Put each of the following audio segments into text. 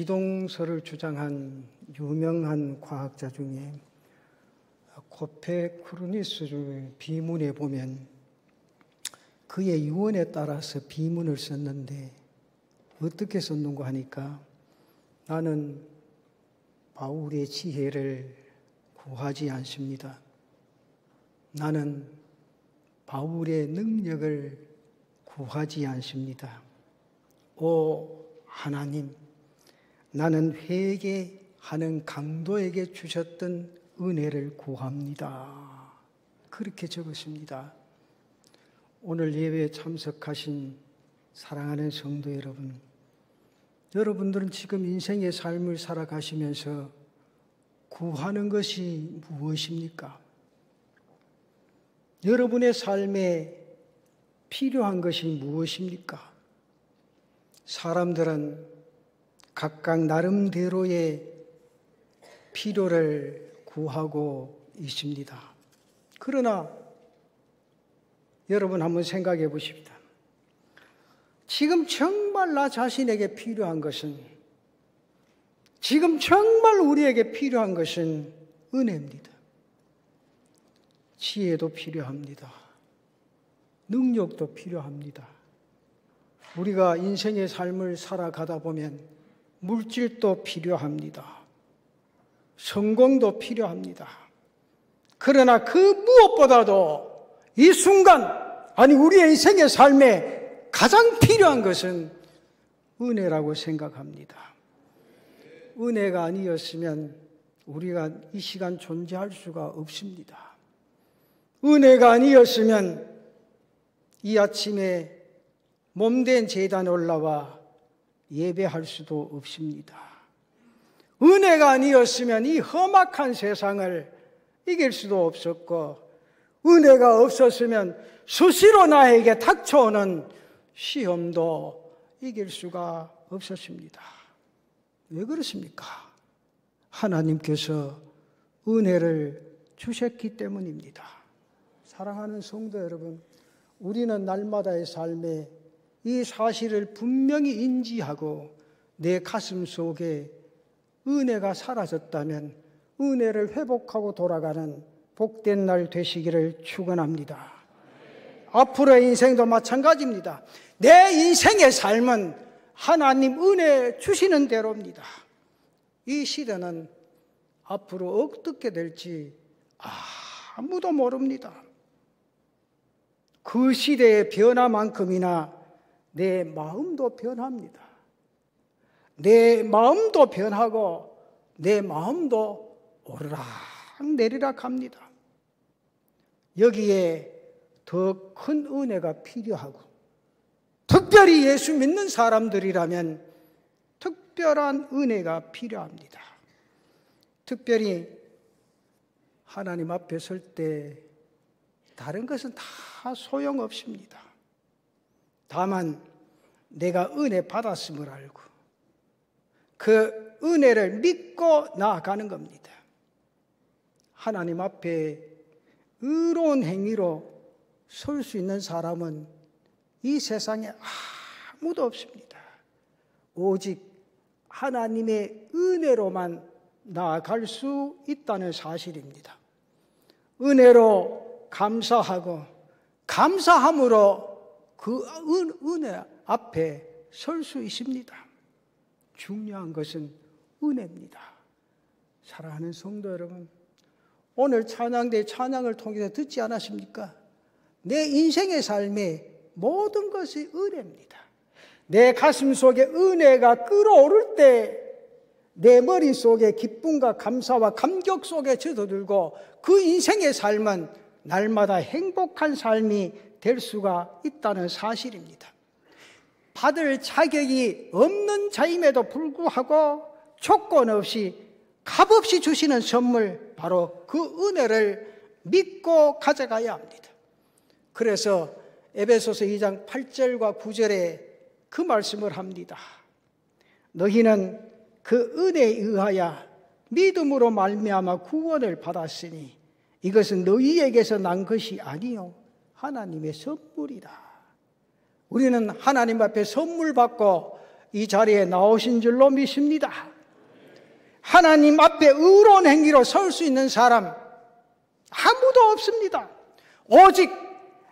기동설을 주장한 유명한 과학자 중에 코페르니쿠스의 비문에 보면 그의 유언에 따라서 비문을 썼는데 어떻게 썼는가 하니까 나는 바울의 지혜를 구하지 않습니다. 나는 바울의 능력을 구하지 않습니다. 오 하나님, 나는 회개하는 강도에게 주셨던 은혜를 구합니다. 그렇게 적었습니다. 오늘 예배에 참석하신 사랑하는 성도 여러분, 여러분들은 지금 인생의 삶을 살아가시면서 구하는 것이 무엇입니까? 여러분의 삶에 필요한 것이 무엇입니까? 사람들은 각각 나름대로의 필요를 구하고 있습니다. 그러나 여러분 한번 생각해 보십시다. 지금 정말 나 자신에게 필요한 것은, 지금 정말 우리에게 필요한 것은 은혜입니다. 지혜도 필요합니다. 능력도 필요합니다. 우리가 인생의 삶을 살아가다 보면 물질도 필요합니다. 성공도 필요합니다. 그러나 그 무엇보다도 이 순간, 아니 우리의 인생의 삶에 가장 필요한 것은 은혜라고 생각합니다. 은혜가 아니었으면 우리가 이 시간 존재할 수가 없습니다. 은혜가 아니었으면 이 아침에 몸된 제단에 올라와 예배할 수도 없습니다. 은혜가 아니었으면 이 험악한 세상을 이길 수도 없었고, 은혜가 없었으면 수시로 나에게 닥쳐오는 시험도 이길 수가 없었습니다. 왜 그렇습니까? 하나님께서 은혜를 주셨기 때문입니다. 사랑하는 성도 여러분, 우리는 날마다의 삶에 이 사실을 분명히 인지하고 내 가슴 속에 은혜가 사라졌다면 은혜를 회복하고 돌아가는 복된 날 되시기를 축원합니다. 앞으로의 인생도 마찬가지입니다. 내 인생의 삶은 하나님 은혜 주시는 대로입니다. 이 시대는 앞으로 어떻게 될지 아무도 모릅니다. 그 시대의 변화만큼이나 내 마음도 변합니다. 내 마음도 변하고 내 마음도 오르락 내리락 합니다. 여기에 더 큰 은혜가 필요하고, 특별히 예수 믿는 사람들이라면 특별한 은혜가 필요합니다. 특별히 하나님 앞에 설 때 다른 것은 다 소용없습니다. 다만 내가 은혜 받았음을 알고 그 은혜를 믿고 나아가는 겁니다. 하나님 앞에 의로운 행위로 설 수 있는 사람은 이 세상에 아무도 없습니다. 오직 하나님의 은혜로만 나아갈 수 있다는 사실입니다. 은혜로 감사하고 감사함으로 그 은혜 앞에 설 수 있습니다. 중요한 것은 은혜입니다. 사랑하는 성도 여러분, 오늘 찬양대 찬양을 통해서 듣지 않았습니까? 내 인생의 삶에 모든 것이 은혜입니다. 내 가슴 속에 은혜가 끓어오를 때 내 머릿속에 기쁨과 감사와 감격 속에 젖어들고 그 인생의 삶은 날마다 행복한 삶이 될 수가 있다는 사실입니다. 받을 자격이 없는 자임에도 불구하고 조건 없이 값없이 주시는 선물, 바로 그 은혜를 믿고 가져가야 합니다. 그래서 에베소서 2장 8절과 9절에 그 말씀을 합니다. 너희는 그 은혜에 의하여 믿음으로 말미암아 구원을 받았으니 이것은 너희에게서 난 것이 아니요 하나님의 선물이다. 우리는 하나님 앞에 선물 받고 이 자리에 나오신 줄로 믿습니다. 하나님 앞에 의로운 행위로 설 수 있는 사람 아무도 없습니다. 오직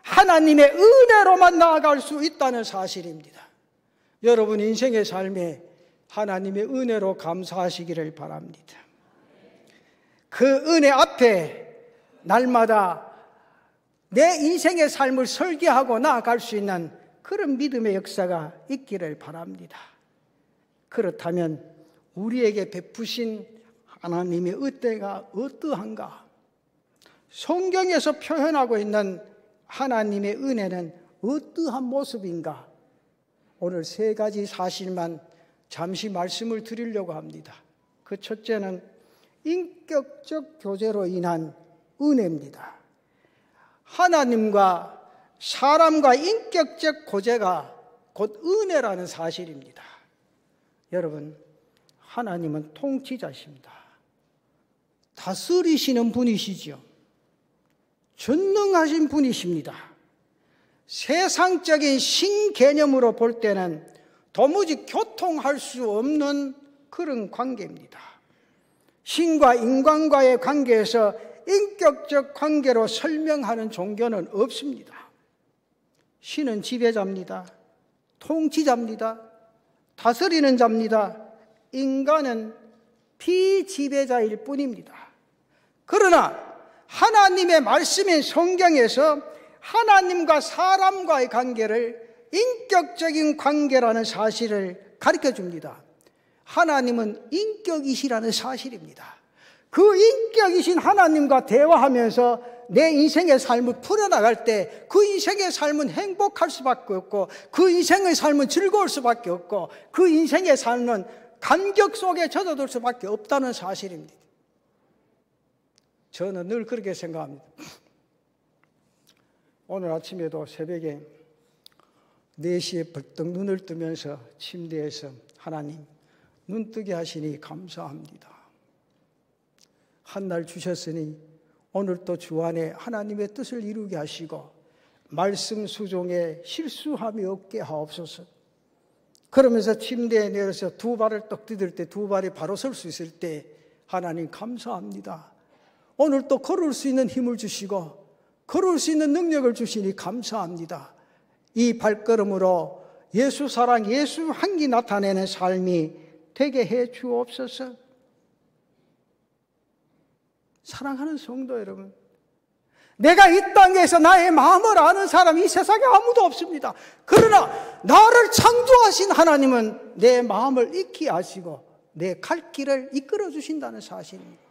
하나님의 은혜로만 나아갈 수 있다는 사실입니다. 여러분 인생의 삶에 하나님의 은혜로 감사하시기를 바랍니다. 그 은혜 앞에 날마다 내 인생의 삶을 설계하고 나아갈 수 있는 그런 믿음의 역사가 있기를 바랍니다. 그렇다면 우리에게 베푸신 하나님의 은혜가 어떠한가? 성경에서 표현하고 있는 하나님의 은혜는 어떠한 모습인가? 오늘 세 가지 사실만 잠시 말씀을 드리려고 합니다. 그 첫째는 인격적 교제로 인한 은혜입니다. 하나님과 사람과 인격적 교제가 곧 은혜라는 사실입니다. 여러분, 하나님은 통치자십니다. 다스리시는 분이시죠. 전능하신 분이십니다. 세상적인 신개념으로 볼 때는 도무지 교통할 수 없는 그런 관계입니다. 신과 인간과의 관계에서 인격적 관계로 설명하는 종교는 없습니다. 신은 지배자입니다. 통치자입니다. 다스리는 자입니다. 인간은 피지배자일 뿐입니다. 그러나 하나님의 말씀인 성경에서 하나님과 사람과의 관계를 인격적인 관계라는 사실을 가르쳐 줍니다. 하나님은 인격이시라는 사실입니다. 그 인격이신 하나님과 대화하면서 내 인생의 삶을 풀어나갈 때 그 인생의 삶은 행복할 수밖에 없고 그 인생의 삶은 즐거울 수밖에 없고 그 인생의 삶은 감격 속에 젖어들 수밖에 없다는 사실입니다. 저는 늘 그렇게 생각합니다. 오늘 아침에도 새벽에 4시에 벌떡 눈을 뜨면서 침대에서 하나님 눈뜨게 하시니 감사합니다. 한 날 주셨으니 오늘 또 주 안에 하나님의 뜻을 이루게 하시고 말씀 수종에 실수함이 없게 하옵소서. 그러면서 침대에 내려서 두 발을 떡 디딜 때 두 발이 바로 설 수 있을 때 하나님 감사합니다. 오늘 또 걸을 수 있는 힘을 주시고 걸을 수 있는 능력을 주시니 감사합니다. 이 발걸음으로 예수 사랑, 예수 향기 나타내는 삶이 되게 해 주옵소서. 사랑하는 성도 여러분, 내가 이 땅에서 나의 마음을 아는 사람이 이 세상에 아무도 없습니다. 그러나 나를 창조하신 하나님은 내 마음을 익히 아시고 내 갈 길을 이끌어 주신다는 사실입니다.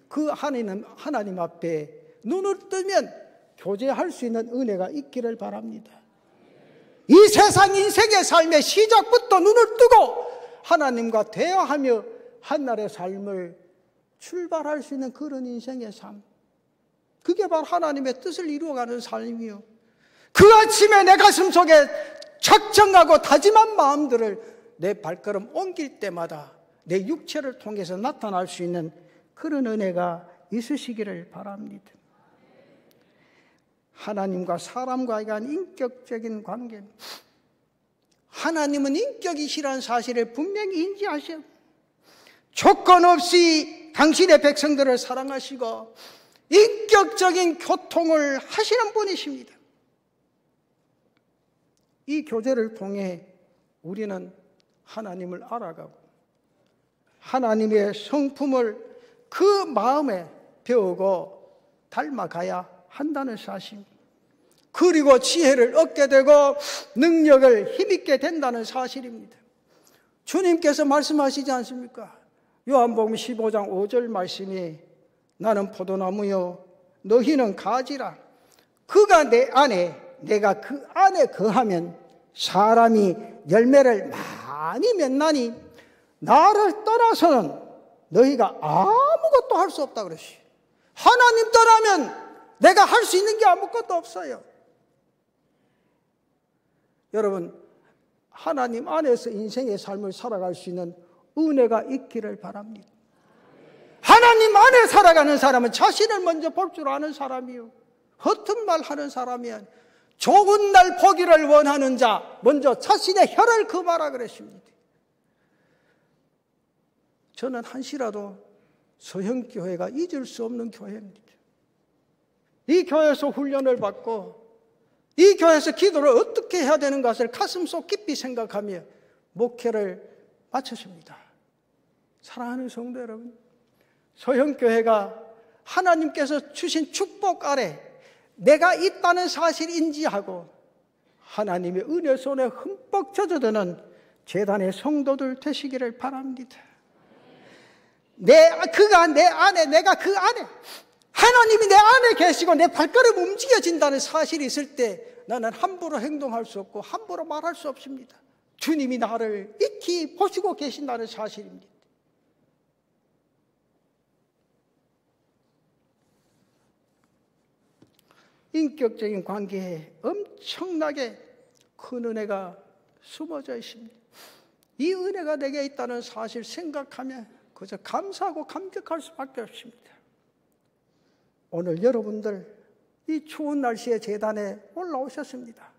그 하나님 앞에 눈을 뜨면 교제할 수 있는 은혜가 있기를 바랍니다. 이 세상 인생의 삶의 시작부터 눈을 뜨고 하나님과 대화하며 한날의 삶을 출발할 수 있는 그런 인생의 삶, 그게 바로 하나님의 뜻을 이루어가는 삶이요, 그 아침에 내 가슴 속에 작정하고 다짐한 마음들을 내 발걸음 옮길 때마다 내 육체를 통해서 나타날 수 있는 그런 은혜가 있으시기를 바랍니다. 하나님과 사람과의 인격적인 관계, 하나님은 인격이시라는 사실을 분명히 인지하셔 조건 없이 당신의 백성들을 사랑하시고 인격적인 교통을 하시는 분이십니다. 이 교제를 통해 우리는 하나님을 알아가고 하나님의 성품을 그 마음에 배우고 닮아가야 한다는 사실, 그리고 지혜를 얻게 되고 능력을 힘있게 된다는 사실입니다. 주님께서 말씀하시지 않습니까? 요한복음 15장 5절 말씀이 나는 포도나무요 너희는 가지라. 그가 내 안에 내가 그 안에 거하면 사람이 열매를 많이 맺나니 나를 떠나서는 너희가 아무것도 할 수 없다 그러시. 하나님 떠나면 내가 할 수 있는 게 아무것도 없어요. 여러분, 하나님 안에서 인생의 삶을 살아갈 수 있는 은혜가 있기를 바랍니다. 하나님 안에 살아가는 사람은 자신을 먼저 볼 줄 아는 사람이요, 허튼 말 하는 사람이 아니에요. 좋은 날 보기를 원하는 자 먼저 자신의 혀를 금하라 그랬습니다. 저는 한시라도 서형교회가 잊을 수 없는 교회입니다. 이 교회에서 훈련을 받고 이 교회에서 기도를 어떻게 해야 되는 것을 가슴속 깊이 생각하며 목회를 마쳤습니다. 사랑하는 성도 여러분, 서형교회가 하나님께서 주신 축복 아래 내가 있다는 사실 인지하고 하나님의 은혜 손에 흠뻑 젖어드는 제단의 성도들 되시기를 바랍니다. 그가 내 안에, 내가 그 안에, 하나님이 내 안에 계시고 내 발걸음 움직여진다는 사실이 있을 때 나는 함부로 행동할 수 없고 함부로 말할 수 없습니다. 주님이 나를 익히 보시고 계신다는 사실입니다. 인격적인 관계에 엄청나게 큰 은혜가 숨어져 있습니다. 이 은혜가 내게 있다는 사실 생각하면 그저 감사하고 감격할 수밖에 없습니다. 오늘 여러분들 이 추운 날씨에 제단에 올라오셨습니다.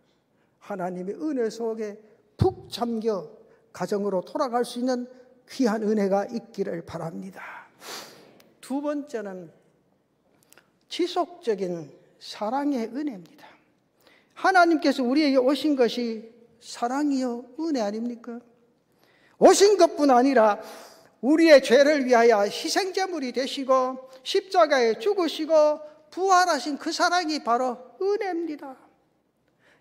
하나님의 은혜 속에 푹 잠겨 가정으로 돌아갈 수 있는 귀한 은혜가 있기를 바랍니다. 두 번째는 지속적인 사랑의 은혜입니다. 하나님께서 우리에게 오신 것이 사랑이요 은혜 아닙니까? 오신 것뿐 아니라 우리의 죄를 위하여 희생제물이 되시고 십자가에 죽으시고 부활하신 그 사랑이 바로 은혜입니다.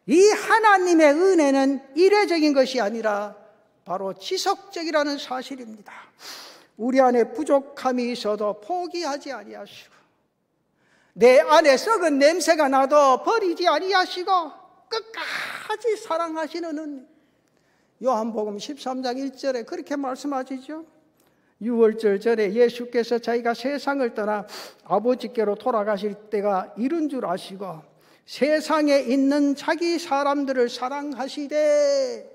이 하나님의 은혜는 이례적인 것이 아니라 바로 지속적이라는 사실입니다. 우리 안에 부족함이 있어도 포기하지 아니하시고 내 안에 썩은 냄새가 나도 버리지 아니하시고 끝까지 사랑하시는 은혜. 요한복음 13장 1절에 그렇게 말씀하시죠. 유월절 전에 예수께서 자기가 세상을 떠나 아버지께로 돌아가실 때가 이른 줄 아시고 세상에 있는 자기 사람들을 사랑하시되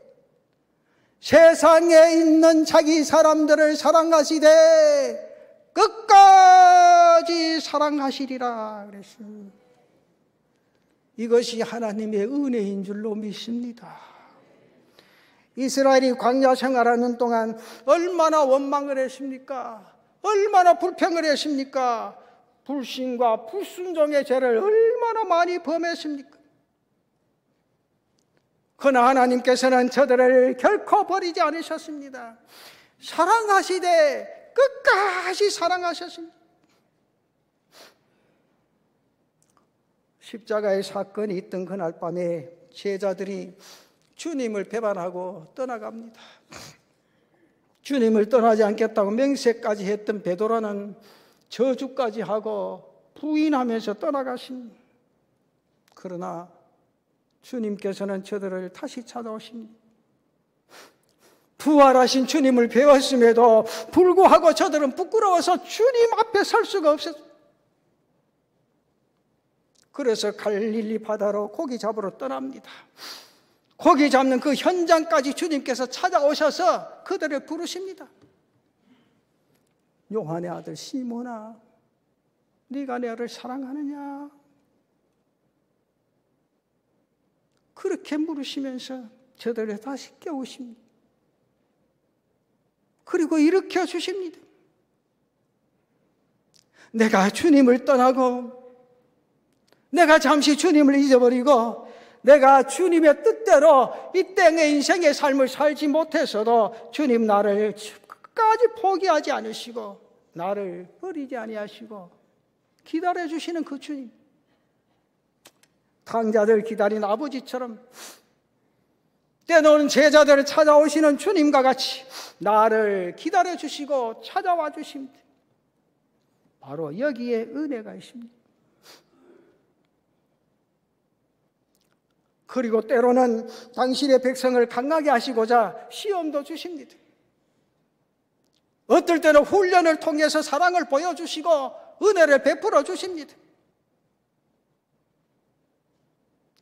세상에 있는 자기 사람들을 사랑하시되 끝까지 사랑하시리라 그랬습니다. 이것이 하나님의 은혜인 줄로 믿습니다. 이스라엘이 광야 생활하는 동안 얼마나 원망을 했습니까? 얼마나 불평을 했습니까? 불신과 불순종의 죄를 얼마나 많이 범했습니까? 그러나 하나님께서는 저들을 결코 버리지 않으셨습니다. 사랑하시되 끝까지 사랑하셨습니다. 십자가의 사건이 있던 그날 밤에 제자들이 주님을 배반하고 떠나갑니다. 주님을 떠나지 않겠다고 맹세까지 했던 베드로는 저주까지 하고 부인하면서 떠나가십니다. 그러나 주님께서는 저들을 다시 찾아오십니다. 부활하신 주님을 배웠음에도 불구하고 저들은 부끄러워서 주님 앞에 설 수가 없었어요. 그래서 갈릴리 바다로 고기 잡으러 떠납니다. 고기 잡는 그 현장까지 주님께서 찾아오셔서 그들을 부르십니다. 요한의 아들 시몬아, 네가 나를 사랑하느냐? 그렇게 물으시면서 저들을 다시 깨우십니다. 그리고 일으켜 주십니다. 내가 주님을 떠나고 내가 잠시 주님을 잊어버리고 내가 주님의 뜻대로 이 땅의 인생의 삶을 살지 못해서도 주님 나를 끝까지 포기하지 않으시고 나를 버리지 아니하시고 기다려주시는 그 주님, 탕자들 기다린 아버지처럼 때로는 제자들을 찾아오시는 주님과 같이 나를 기다려주시고 찾아와 주십니다. 바로 여기에 은혜가 있습니다. 그리고 때로는 당신의 백성을 강하게 하시고자 시험도 주십니다. 어떨 때는 훈련을 통해서 사랑을 보여주시고 은혜를 베풀어 주십니다.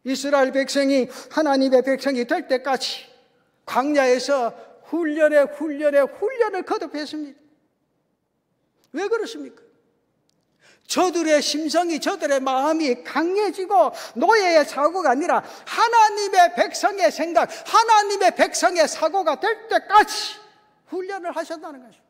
이스라엘 백성이 하나님의 백성이 될 때까지 광야에서 훈련을 거듭했습니다. 왜 그렇습니까? 저들의 심성이, 저들의 마음이 강해지고 노예의 사고가 아니라 하나님의 백성의 생각, 하나님의 백성의 사고가 될 때까지 훈련을 하셨다는 것입니다.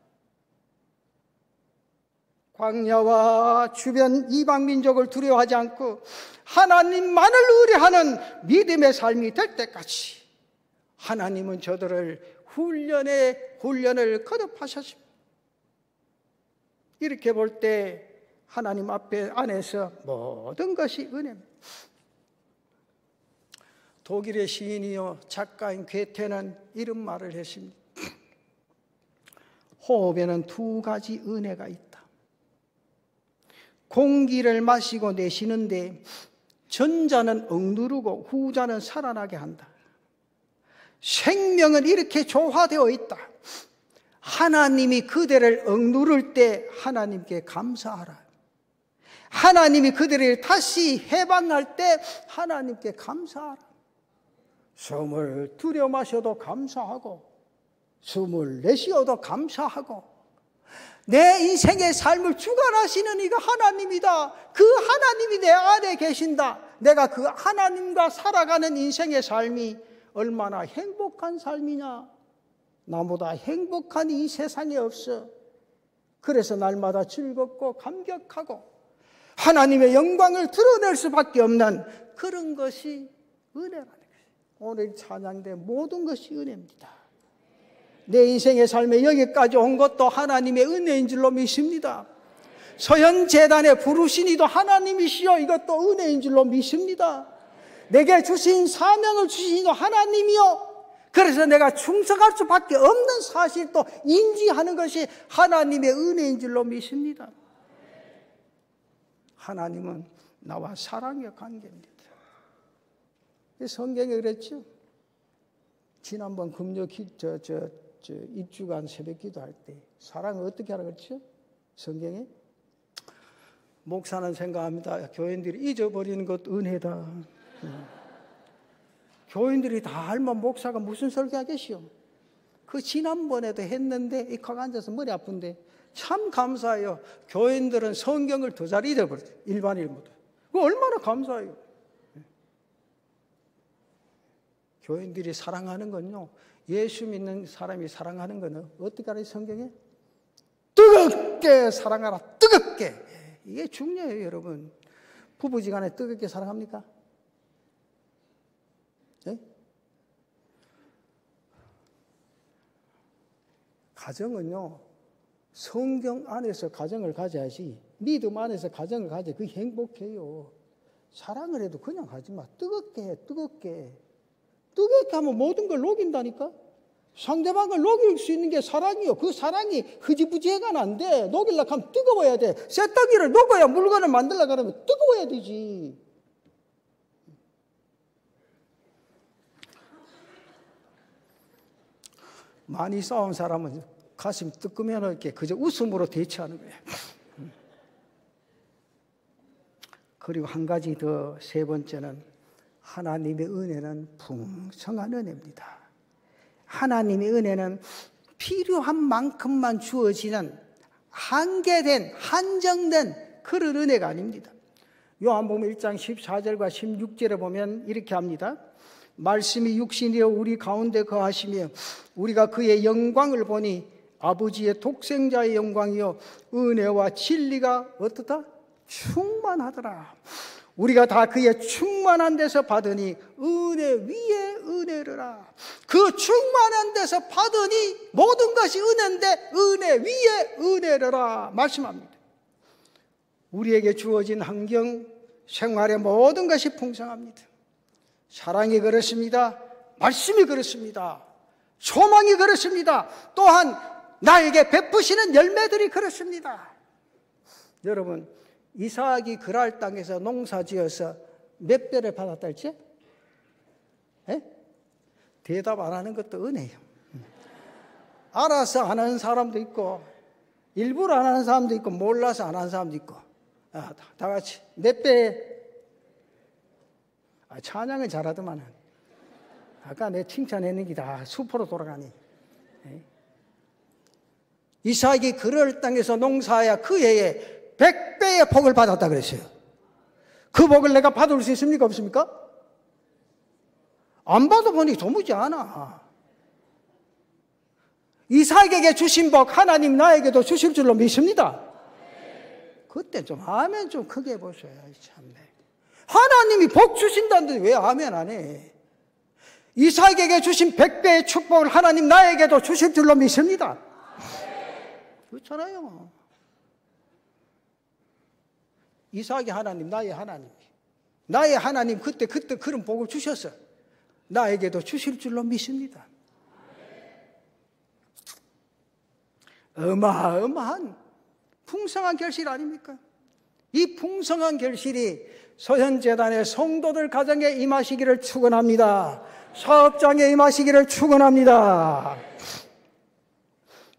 광야와 주변 이방 민족을 두려워하지 않고 하나님만을 의뢰하는 믿음의 삶이 될 때까지 하나님은 저들을 훈련을 거듭하셨습니다. 이렇게 볼 때 하나님 안에서 모든 것이 은혜입니다. 독일의 시인이요 작가인 괴테는 이런 말을 했습니다. 호흡에는 두 가지 은혜가 있다. 공기를 마시고 내쉬는데 전자는 억누르고 후자는 살아나게 한다. 생명은 이렇게 조화되어 있다. 하나님이 그대를 억누를 때 하나님께 감사하라. 하나님이 그들을 다시 해방할 때 하나님께 감사하라. 숨을 들여 마셔도 감사하고 숨을 내쉬어도 감사하고 내 인생의 삶을 주관하시는 이가 하나님이다. 그 하나님이 내 안에 계신다. 내가 그 하나님과 살아가는 인생의 삶이 얼마나 행복한 삶이냐. 나보다 행복한 이 세상에 없어. 그래서 날마다 즐겁고 감격하고 하나님의 영광을 드러낼 수밖에 없는 그런 것이 은혜라는 것이에요. 오늘 찬양대 모든 것이 은혜입니다. 내 인생의 삶에 여기까지 온 것도 하나님의 은혜인 줄로 믿습니다. 서현재단에 부르신 이도 하나님이시여, 이것도 은혜인 줄로 믿습니다. 내게 주신 사명을 주신 이도 하나님이요, 그래서 내가 충성할 수밖에 없는 사실도 인지하는 것이 하나님의 은혜인 줄로 믿습니다. 하나님은 나와 사랑의 관계입니다. 성경에 그랬죠. 지난번 금요 입주간 새벽 기도할 때 사랑을 어떻게 하라 그랬죠? 성경에 목사는 생각합니다. 교인들이 잊어버리는 것 은혜다. 교인들이 다 알면 목사가 무슨 설교하겠시오. 그 지난번에도 했는데 이거 앉아서 머리 아픈데 참 감사해요. 교인들은 성경을 더 잘 잊어버려요. 일반인보다. 그거 얼마나 감사해요. 교인들이 사랑하는 건요, 예수 믿는 사람이 사랑하는 거는 어떻게 알아요? 성경에 뜨겁게 사랑하라. 뜨겁게. 이게 중요해요. 여러분, 부부지간에 뜨겁게 사랑합니까? 네? 가정은요, 성경 안에서 가정을 가져야지, 믿음 안에서 가정을 가져야 그게 행복해요. 사랑을 해도 그냥 하지 마. 뜨겁게 해. 뜨겁게 하면 모든 걸 녹인다니까. 상대방을 녹일 수 있는 게 사랑이요. 그 사랑이 흐지부지해가는 안 돼. 녹이려고 하면 뜨거워야 돼. 쇠떡이를 녹아야 물건을 만들려고 하면 뜨거워야 되지. 많이 싸운 사람은 가슴 뜨거면 이렇게 그저 웃음으로 대처하는 거예요. 그리고 한 가지 더, 세 번째는 하나님의 은혜는 풍성한 은혜입니다. 하나님의 은혜는 필요한 만큼만 주어지는 한계된, 한정된 그런 은혜가 아닙니다. 요한복음 1장 14절과 16절에 보면 이렇게 합니다. 말씀이 육신이여 우리 가운데 거하시며 우리가 그의 영광을 보니 아버지의 독생자의 영광이요 은혜와 진리가 어떻다? 충만하더라. 우리가 다 그의 충만한 데서 받으니 은혜 위에 은혜르라. 그 충만한 데서 받으니 모든 것이 은혜인데 은혜 위에 은혜르라 말씀합니다. 우리에게 주어진 환경, 생활의 모든 것이 풍성합니다. 사랑이 그렇습니다. 말씀이 그렇습니다. 소망이 그렇습니다. 또한 나에게 베푸시는 열매들이 그렇습니다. 여러분, 이삭이 그랄 땅에서 농사지어서 몇 배를 받았다 했지? 대답 안 하는 것도 은혜예요. 알아서 안 하는 사람도 있고 일부러 안 하는 사람도 있고 몰라서 안 하는 사람도 있고, 다 같이 몇 배? 찬양을 잘하더만. 아까 내 칭찬했는 게 다 수포로 돌아가니. 이삭이 그럴 땅에서 농사하여 그 해에 100배의 복을 받았다 그랬어요. 그 복을 내가 받을 수 있습니까? 없습니까? 안 받아보니 도무지 않아. 이삭에게 주신 복 하나님 나에게도 주실 줄로 믿습니다. 그때 좀 아멘 좀 크게 해보세요. 참네. 하나님이 복 주신다는데 왜 아멘 안 해? 이삭에게 주신 100배의 축복을 하나님 나에게도 주실 줄로 믿습니다. 그렇잖아요. 이삭이 하나님, 나의 하나님. 나의 하나님 그때 그런 복을 주셨어. 나에게도 주실 줄로 믿습니다. 어마어마한 풍성한 결실 아닙니까? 이 풍성한 결실이 서현재단의 성도들 가정에 임하시기를 축원합니다. 사업장에 임하시기를 축원합니다.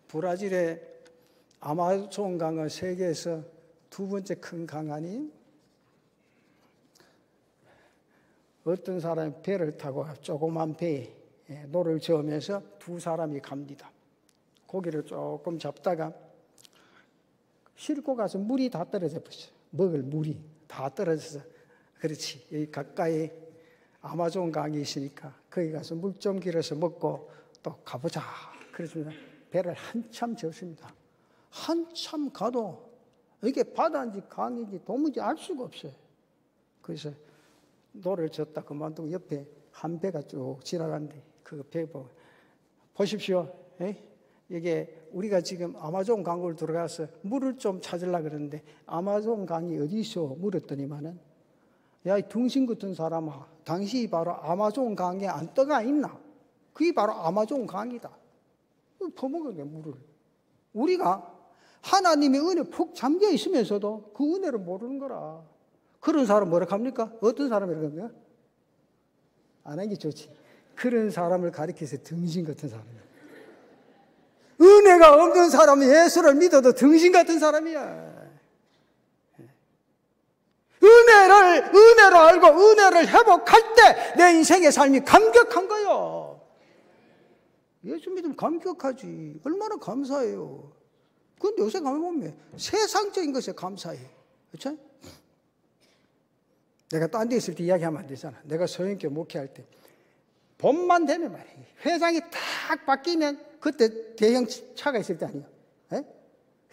브라질의 아마존 강은 세계에서 두 번째 큰 강 아니에요? 어떤 사람이 배를 타고 조그만 배에 노를 저으면서 두 사람이 갑니다. 고기를 조금 잡다가 싣고 가서 물이 다 떨어져 버렸어요. 먹을 물이 다 떨어져서 그렇지. 여기 가까이 아마존 강이 있으니까 거기 가서 물 좀 길어서 먹고 또 가보자. 그래서 배를 한참 졌습니다. 한참 가도 이게 바다인지 강인지 도무지 알 수가 없어요. 그래서 노를 졌다 그만두고 옆에 한 배가 쭉 지나간대. 그 배 보십시오. 이게 우리가 지금 아마존 강으로 들어가서 물을 좀 찾으려고 그러는데 아마존 강이 어디 있어? 물었더니만은 야, 이 등신 같은 사람아, 당신이 바로 아마존 강에 안 떠가 있나? 그게 바로 아마존 강이다. 퍼먹은 물을. 우리가 하나님의 은혜 푹 잠겨 있으면서도 그 은혜를 모르는 거라. 그런 사람 뭐라 합니까? 어떤 사람이라고 합니까? 안 하는 게 좋지. 그런 사람을 가리켜서 등신 같은 사람이야. 은혜가 없는 사람은 예수를 믿어도 등신 같은 사람이야. 은혜를 알고 은혜를 회복할 때 내 인생의 삶이 감격한 거예요. 예수 믿으면 감격하지. 얼마나 감사해요. 그런데 요새 가면 세상적인 것에 감사해. 그렇죠? 내가 딴 데 있을 때 이야기하면 안 되잖아. 내가 서영교 목회할 때 봄만 되면 말이야. 회장이 딱 바뀌면 그때 대형 차가 있을 때 아니에요. 에?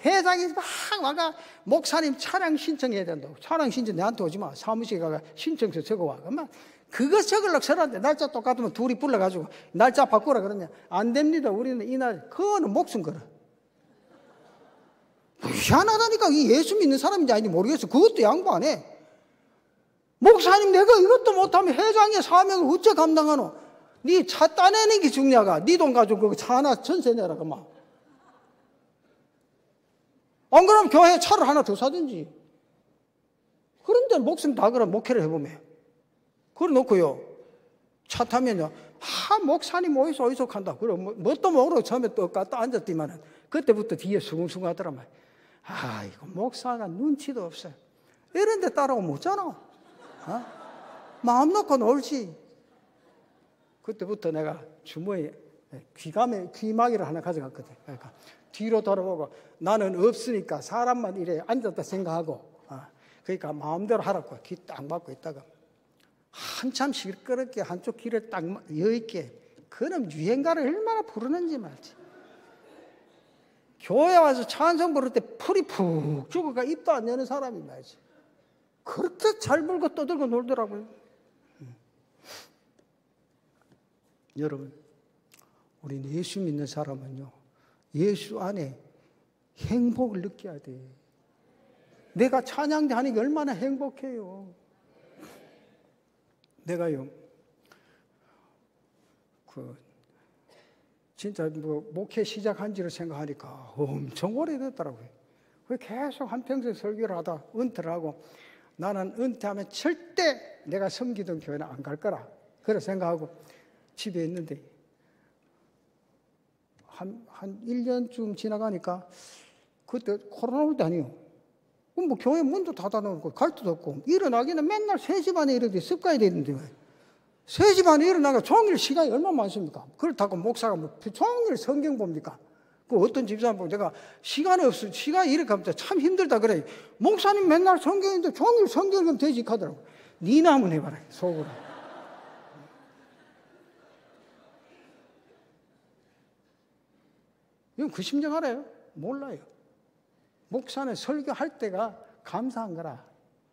회장이 막 와가 목사님 차량 신청해야 된다고. 차량 신청 내한테 오지 마. 사무실에 가가 신청서 적어와. 그러면 그거 적으려고 서는데 날짜 똑같으면 둘이 불러가지고 날짜 바꾸라 그러냐. 안 됩니다. 우리는 이날 그거는 목숨 걸어. 희한하다니까. 이 예수 믿는 사람인지 아닌지 모르겠어. 그것도 양보 안 해. 목사님 내가 이것도 못하면 회장의 사명을 어째 감당하노? 네 차 따내는 게 중요하가. 네 돈 가지고 그 차 하나 전세 내라 그만. 안 그러면 교회에 차를 하나 더 사든지. 그런데 목숨 다 걸어 목회를 해보면. 그래 놓고요. 차 타면요. 목사님 어디서 간다. 그럼 뭣도 모르고 처음에 또 갖다 앉았더니만은 그때부터 뒤에 수긍수긍 하더란 말이야. 이거 목사가 눈치도 없어요. 이런 데 따라오면 못잖아. 마음 놓고 놀지. 그때부터 내가 주머니에 귀마개를 하나 가져갔거든. 그러니까 뒤로 돌아보고 나는 없으니까 사람만 이래 앉았다 생각하고 그러니까 마음대로 하라고 귀 딱 막고 있다가 한참 시끄럽게 한쪽 귀를 딱 여있게 그럼 유행가를 얼마나 부르는지 말지. 교회 와서 찬송 부를 때 풀이 푹 죽어가 입도 안 여는 사람이 말이지. 그렇게 잘 불고 떠들고 놀더라고요. 여러분, 우리는 예수 믿는 사람은요, 예수 안에 행복을 느껴야 돼. 내가 찬양대 하는 게 얼마나 행복해요. 내가요, 진짜 목회 시작한 지를 생각하니까 엄청 오래됐더라고요. 계속 한평생 설교를 하다 은퇴를 하고 나는 은퇴하면 절대 내가 섬기던 교회는 안 갈 거라. 그래 생각하고 집에 있는데 한 1년쯤 지나가니까 그때 코로나 올 때 아니에요. 그럼 뭐 교회 문도 닫아놓고 갈 데도 없고 일어나기는 맨날 3시 반에 일어나는데 습관이 되는데 3시 반에 일어나가 종일 시간이 얼마나 많습니까? 그렇다고 목사가 뭐 종일 성경 봅니까? 그 어떤 집사람 보고 내가 시간이 없어. 시간이 이렇게 하면 참 힘들다 그래. 목사님 맨날 성경인데 종일 성경 읽으면 되지 하더라고. 니나 한번 해봐라. 속으로. 이건 그 심정 알아요? 몰라요. 목사는 설교할 때가 감사한 거라.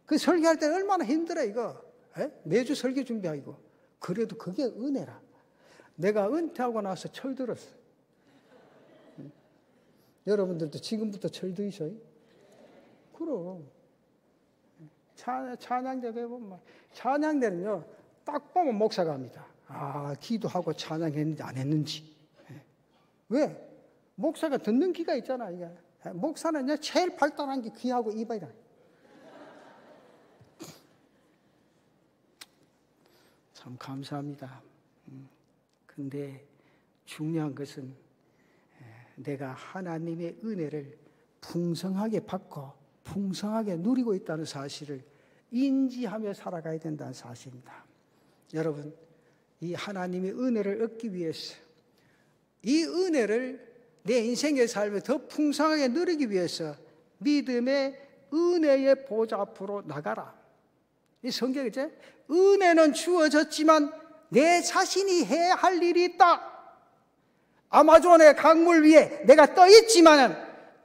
그 설교할 때 얼마나 힘들어 이거. 에? 매주 설교 준비하고. 그래도 그게 은혜라. 내가 은퇴하고 나서 철들었어. 여러분들도 지금부터 철드이셔. 그럼. 찬양대 되면, 찬양대는요, 딱 보면 목사가 합니다. 아, 기도하고 찬양했는지 안 했는지. 왜? 목사가 듣는 귀가 있잖아, 이게. 목사는 제일 발달한 게 귀하고 입이라. 참 감사합니다. 근데 중요한 것은 내가 하나님의 은혜를 풍성하게 받고 풍성하게 누리고 있다는 사실을 인지하며 살아가야 된다는 사실입니다. 여러분, 이 하나님의 은혜를 얻기 위해서 이 은혜를 내 인생의 삶에 더 풍성하게 누리기 위해서 믿음의 은혜의 보좌 앞으로 나가라. 이 성경이죠. 은혜는 주어졌지만 내 자신이 해야 할 일이 있다. 아마존의 강물 위에 내가 떠 있지만은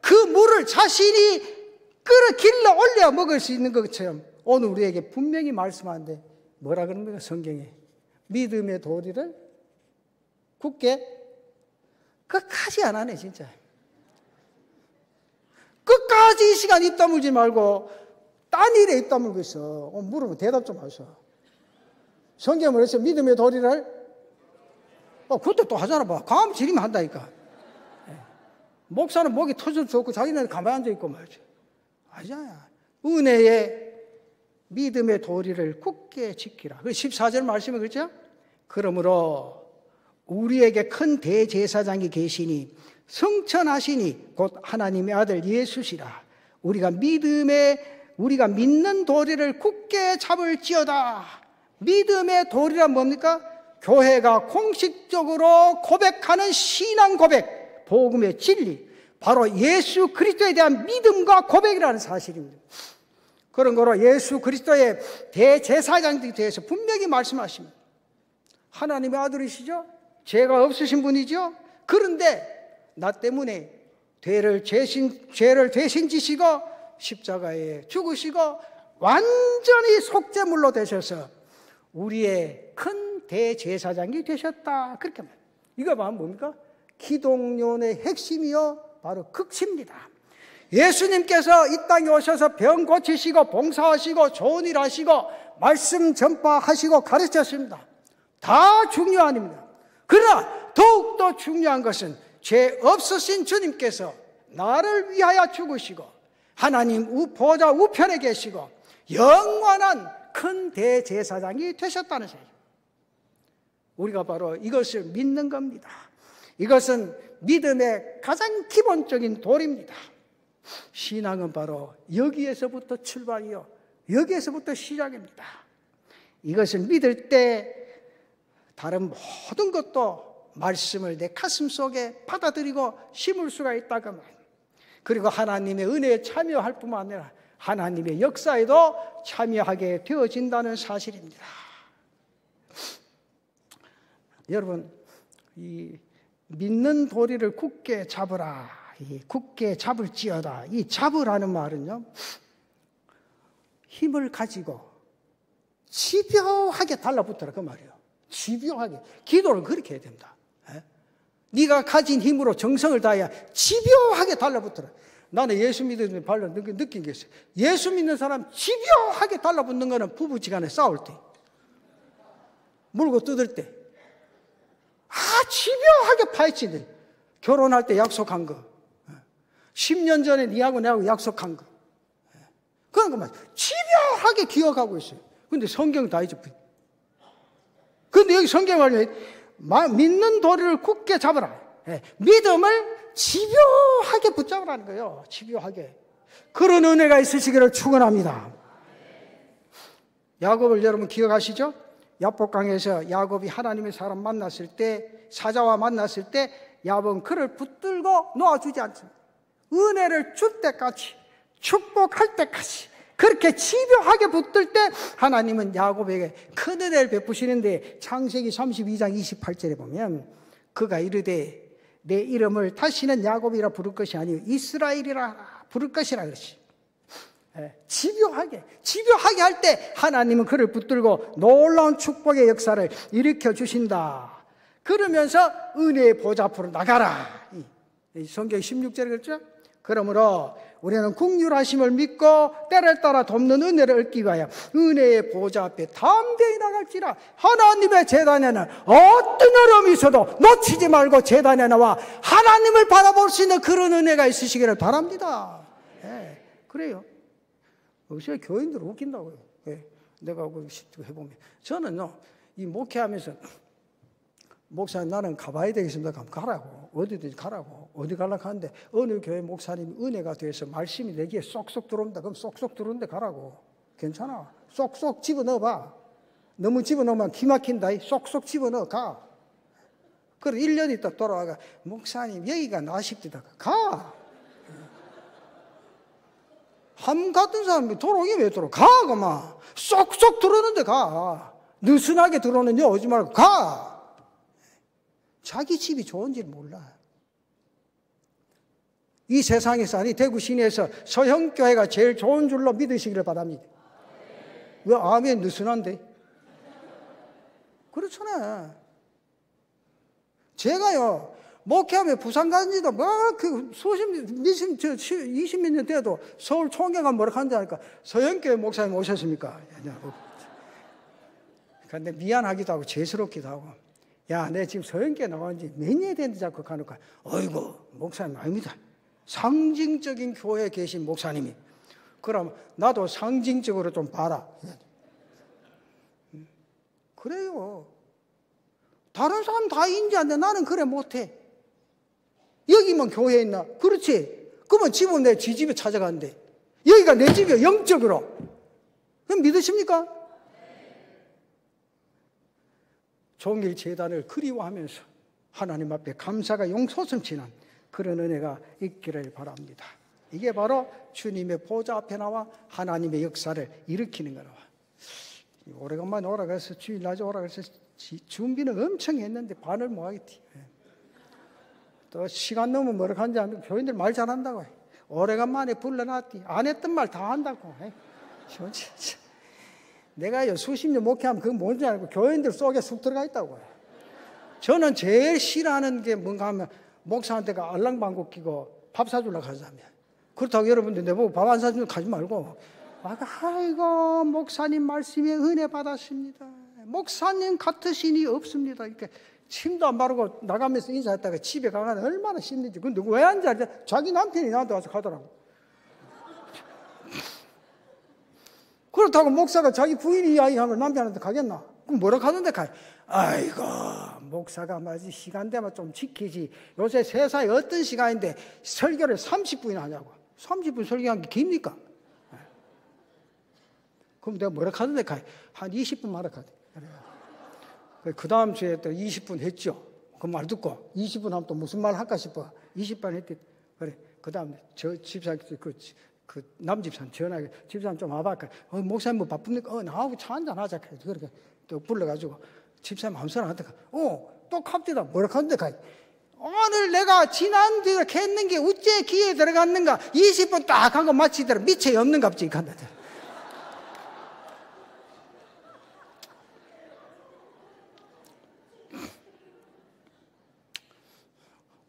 그 물을 자신이 길러 올려 먹을 수 있는 것처럼 오늘 우리에게 분명히 말씀하는데 뭐라 그럽니까? 성경에 믿음의 도리를 굳게 끝까지 안 하네 진짜. 끝까지 이 시간 입 다물지 말고 딴 일에 입 다물고 있어. 물으면 대답 좀 하셔. 성경에 뭐랬어? 믿음의 도리를 그때 또 하잖아. 봐. 가면 지리면 한다니까. 목사는 목이 터져 좋고 자기는 가만히 앉아있고 말이지. 아니야. 은혜의 믿음의 도리를 굳게 지키라. 14절 말씀에 그렇죠? 그러므로 우리에게 큰 대제사장이 계시니 성천하시니 곧 하나님의 아들 예수시라. 우리가 믿는 도리를 굳게 잡을지어다. 믿음의 도리란 뭡니까? 교회가 공식적으로 고백하는 신앙 고백, 복음의 진리, 바로 예수 그리스도에 대한 믿음과 고백이라는 사실입니다. 그런 거로 예수 그리스도의 대제사장에 대해서 분명히 말씀하십니다. 하나님의 아들이시죠? 죄가 없으신 분이죠? 그런데 나 때문에 죄를 대신 지시고 십자가에 죽으시고 완전히 속죄물로 되셔서 우리의 큰 대제사장이 되셨다. 그렇게 말합니다. 이거 보면 뭡니까? 기독론의 핵심이요 바로 극치입니다. 예수님께서 이 땅에 오셔서 병 고치시고 봉사하시고 좋은 일 하시고 말씀 전파하시고 가르쳤습니다. 다 중요한 일입니다. 그러나 더욱더 중요한 것은 죄 없으신 주님께서 나를 위하여 죽으시고 하나님 보좌 우편에 계시고 영원한 큰 대제사장이 되셨다는 사실. 우리가 바로 이것을 믿는 겁니다. 이것은 믿음의 가장 기본적인 도리입니다. 신앙은 바로 여기에서부터 출발이요, 여기에서부터 시작입니다. 이것을 믿을 때 다른 모든 것도 말씀을 내 가슴 속에 받아들이고 심을 수가 있다고 말합니다. 그리고 하나님의 은혜에 참여할 뿐만 아니라 하나님의 역사에도 참여하게 되어진다는 사실입니다. 여러분, 이 믿는 도리를 굳게 잡으라, 이 굳게 잡을지어다, 이 잡으라는 말은요, 힘을 가지고 집요하게 달라붙어라 그 말이에요. 집요하게. 기도를 그렇게 해야 됩니다. 네가 가진 힘으로 정성을 다해야 집요하게 달라붙어라. 나는 예수 믿으면 발로 느낀 게 있어요. 예수 믿는 사람 집요하게 달라붙는 거는 부부지간에 싸울 때, 물고 뜯을 때, 집요하게 파헤치네. 결혼할 때 약속한 거, 10년 전에 니하고 내하고 약속한 거, 그런 것만 집요하게 기억하고 있어요. 근데 성경 다 잊어버려. 근데 여기 성경 말에 믿는 도리를 굳게 잡으라. 믿음을 집요하게 붙잡으라는 거예요. 집요하게. 그런 은혜가 있으시기를 축원합니다. 야곱을 여러분 기억하시죠? 야복강에서 야곱이 하나님의 사람 만났을 때, 사자와 만났을 때 야곱은 그를 붙들고 놓아주지 않습니다. 은혜를 줄 때까지, 축복할 때까지 그렇게 집요하게 붙들 때 하나님은 야곱에게 큰 은혜를 베푸시는데, 창세기 32장 28절에 보면 그가 이르되 내 이름을 다시는 야곱이라 부를 것이 아니요 이스라엘이라 부를 것이라 그러시. 집요하게 할 때 하나님은 그를 붙들고 놀라운 축복의 역사를 일으켜 주신다. 그러면서 은혜의 보좌 앞으로 나가라. 성경 16절에 그랬죠. 그러므로 우리는 국률하심을 믿고 때를 따라 돕는 은혜를 얻기 위하여 은혜의 보좌 앞에 담대히 나갈지라. 하나님의 제단에는 어떤 어려움이 있어도 놓치지 말고 제단에 나와 하나님을 바라볼 수 있는 그런 은혜가 있으시기를 바랍니다. 그래요. 요새 교인들 웃긴다고요. 내가 해보면 저는요, 이 목회하면서 목사님 나는 가봐야 되겠습니다. 그럼 가라고. 어디든지 가라고. 어디 가려고 하는데 어느 교회 목사님이 은혜가 돼서 말씀이 내게 쏙쏙 들어온다. 그럼 쏙쏙 들어오는데 가라고. 괜찮아. 쏙쏙 집어넣어봐. 너무 집어넣으면 기 막힌다. 쏙쏙 집어넣어 가. 그래 1년 있다 돌아와가 목사님 여기가 나십니다. 가. 함 같은 사람이 돌아오기 왜 돌아? 가 그만. 쏙쏙 들어오는데 가. 느슨하게 들어오는 여 오지 말고 가. 자기 집이 좋은지를 몰라. 이 세상에서, 아니 대구 시내에서 서형교회가 제일 좋은 줄로 믿으시기를 바랍니다. 왜 아멘 느슨한데? 그렇잖아. 제가요 목회하면 부산 간 지도 그 수십, 20몇 년 돼도 서울 총회가 뭐라 하는지 아니까 서형교회 목사님 오셨습니까? 근데 미안하기도 하고 죄스럽기도 하고, 야, 내 지금 서영교회 나온 지 몇 년 됐는데 자꾸 가니까, 어이구, 목사님 아닙니다. 상징적인 교회에 계신 목사님이. 그럼 나도 상징적으로 좀 봐라. 그래요. 다른 사람 다 인지하는데 나는 그래 못해. 여기만 교회에 있나? 그렇지. 그러면 집은 내 지 집에 찾아가는데 여기가 내 집이야, 영적으로. 그럼 믿으십니까? 종일 제단을 그리워하면서 하나님 앞에 감사가 용솟음치는 그런 은혜가 있기를 바랍니다. 이게 바로 주님의 보좌 앞에 나와 하나님의 역사를 일으키는 거라. 오래간만에 오라 그래서 주일날에 오라 그래서 준비는 엄청 했는데 반을 못 하겠지. 또 시간 넘으면 뭐라 하는지 아는 교인들 말 잘한다고 해. 오래간만에 불러놨디. 안 했던 말 다 한다고 해. 내가 수십 년 목회하면 그건 뭔지 알고 교인들 속에 쑥 들어가 있다고 해요. 저는 제일 싫어하는 게 뭔가 하면 목사한테가 알랑방구 끼고 밥 사주려고 하자면, 그렇다고 여러분들 내보고 밥 안 사주면 가지 말고, 아이고 목사님 말씀에 은혜 받았습니다. 목사님 같으신 이 없습니다. 이렇게 침도 안 바르고 나가면서 인사했다가 집에 가면 얼마나 힘든지. 근데 왜 안 자냐? 자기 남편이 나한테 와서 가더라고. 그렇다고 목사가 자기 부인이 이야기하면 남편한테 가겠나? 그럼 뭐라 하는데 가? 아이고 목사가 말이지 시간 되면 좀 지키지. 요새 세상에 어떤 시간인데 설교를 30분이나 하냐고. 30분 설교한 게 깁니까? 그럼 내가 뭐라 하는데 가? 한 20분 말아 가대. 그 다음 주에 또 20분 했죠. 그 말 듣고 20분 하면 또 무슨 말 할까 싶어. 20분 했대. 그래. 그 다음에 저 집사 그 남집사람 전화해. 집사람 좀 와봐. 목사님 뭐 바쁩니까? 나하고 차 한잔 하자. 그렇게 또 불러가지고 집사람 한 사람한테 또 갑자기 뭐라 하는데 가. 오늘 내가 지난주에 했는 게 어째 귀에 들어갔는가? 20분 딱 한 거 마치더라. 미쳐이 없는가 갑자기 간다.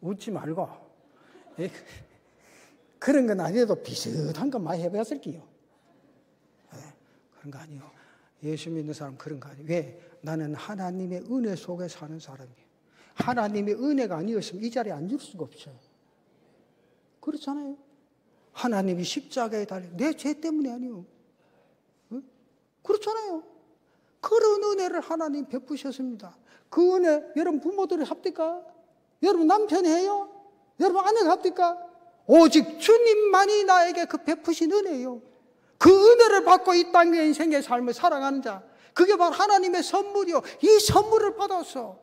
웃지 말고. 그런 건 아니어도 비슷한 건 많이 해봤을게요. 그런 거 아니에요. 예수 믿는 사람 그런 거 아니에요. 왜? 나는 하나님의 은혜 속에 사는 사람이에요. 하나님의 은혜가 아니었으면 이 자리에 앉을 수가 없어요. 그렇잖아요. 하나님이 십자가에 달려 내 죄 때문에 아니에요. 그렇잖아요. 그런 은혜를 하나님 베푸셨습니다. 그 은혜 여러분 부모들이 합니까? 여러분 남편이 해요? 여러분 아내가 합니까? 오직 주님만이 나에게 그 베푸신 은혜예요. 그 은혜를 받고 이 땅의 인생의 삶을 살아가는 자, 그게 바로 하나님의 선물이요. 이 선물을 받아서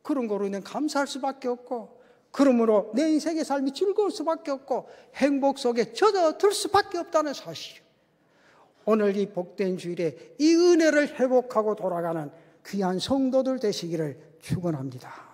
그런 거로 인해 감사할 수밖에 없고, 그러므로 내 인생의 삶이 즐거울 수밖에 없고 행복 속에 젖어들 수밖에 없다는 사실. 오늘 이 복된 주일에 이 은혜를 회복하고 돌아가는 귀한 성도들 되시기를 축원합니다.